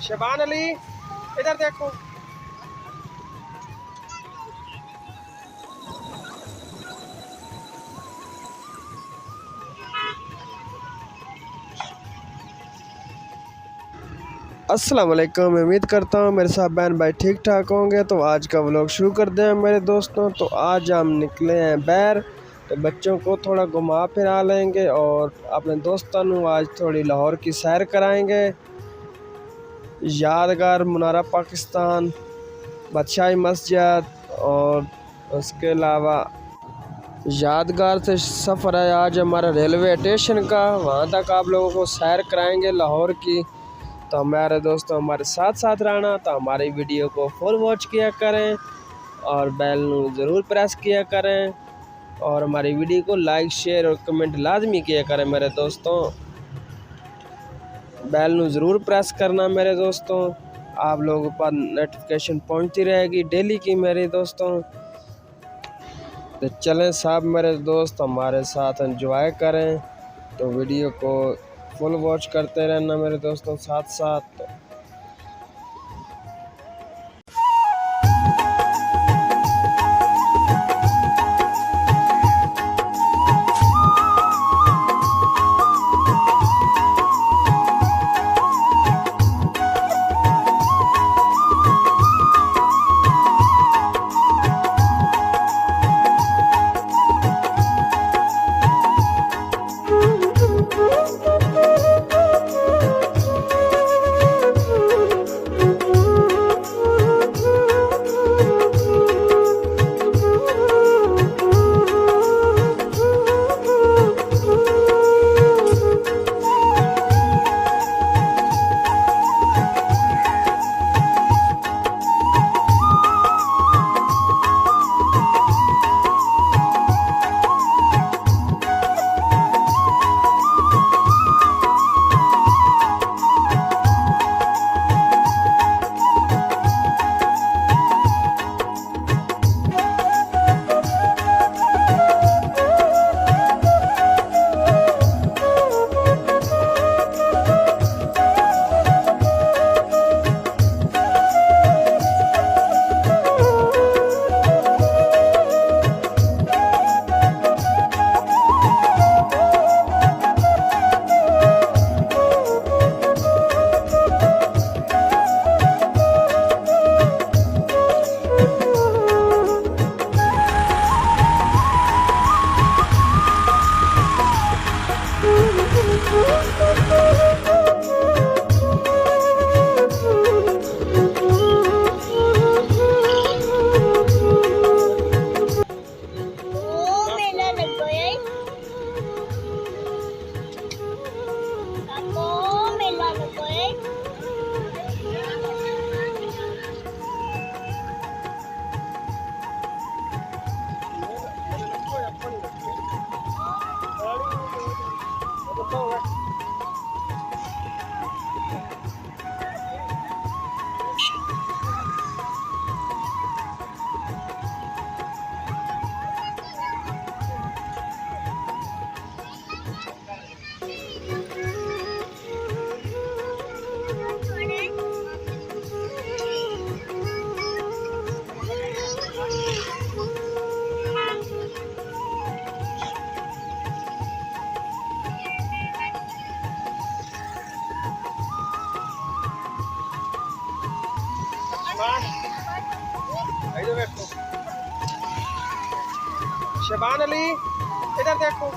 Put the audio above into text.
शबान अली इधर देखो। अस्सलाम वालेकुम, उम्मीद करता हूँ मेरे साथ बहन भाई ठीक ठाक होंगे। तो आज का व्लॉग शुरू कर दें मेरे दोस्तों। तो आज हम निकले हैं बैर, तो बच्चों को थोड़ा घुमा फिरा लेंगे और अपने दोस्तों को आज थोड़ी लाहौर की सैर कराएंगे। यादगार मुनारा पाकिस्तान, बादशाही मस्जिद और उसके अलावा यादगार से सफ़र है आज हमारा रेलवे स्टेशन का। वहाँ तक आप लोगों को सैर कराएंगे लाहौर की। तो हमारे दोस्तों हमारे साथ साथ रहना, तो हमारी वीडियो को फुल वॉच किया करें और बेल ਨੂੰ ज़रूर प्रेस किया करें और हमारी वीडियो को लाइक शेयर और कमेंट लाजमी किया करें मेरे दोस्तों। बेल ਨੂੰ ज़रूर प्रेस करना मेरे दोस्तों, आप लोगों पर नोटिफिकेशन पहुंचती रहेगी डेली की मेरे दोस्तों। तो चलें साहब मेरे दोस्त हमारे साथ एंजॉय करें, तो वीडियो को फुल वॉच करते रहना मेरे दोस्तों साथ साथ। शबान अली इधर देखो।